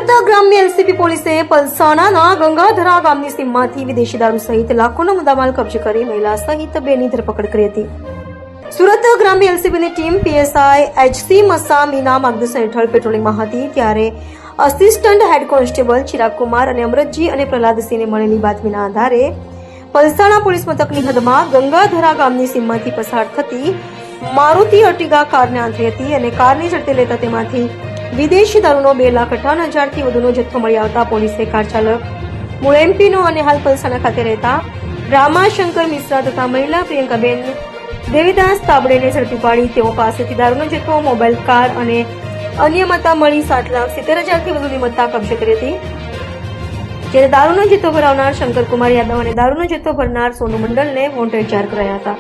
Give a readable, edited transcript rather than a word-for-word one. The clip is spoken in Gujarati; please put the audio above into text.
સુરત ગ્રામ્ય એલસીબી પોલીસે પલસાણાના ગંગાધરા ગામની સીમમાંથી વિદેશી દારૂ સહિત લાખોનો મુદ્દામાલ કબજે કરી મહિલા સહિત બેની ધરપકડ કરી હતી. સુરત ગ્રામ્ય એલસીબીની ટીમ પીએસઆઈ એચસી મસામીના માર્ગદર્શન હેઠળ પેટ્રોલિંગમાં હતી ત્યારે assistant head constable Chirag Kumar અને અમરતજી અને પ્રહલાદસિંહને મળેલી બાતમીના આધારે પલસાણા પોલીસ મથકની હદમાં ગંગાધરા ગામની સીમમાંથી પસાર થતી મારુતિ અર્ટિગા કારને આંતરી હતી અને કારની ઝડપે લેતા તેમાંથી વિદેશી દારૂનો 2,58,000 થી વધુનો જથ્થો મળી આવતા પોલીસે કાર ચાલક મૂળ એમપીનો અને હાલ પલસાણા ખાતે રહેતા રામાશંકર મિશ્રા તથા મહિલા પ્રિયંકાબેન દેવીદાસ તાબડેને ઝડપી પાડી તેઓ પાસેથી દારૂનો જથ્થો, મોબાઈલ, કાર અને અન્ય મત્તા મળી 7,70,000 થી વધુની મત્તા કબજે કરી હતી. જ્યારે દારૂનો જથ્થો ભરાવનાર શંકરકુમાર યાદવ અને દારૂનો જથ્થો ભરનાર સોનુ મંડલને વોન્ટેડ જાહેર કરાયા હતા.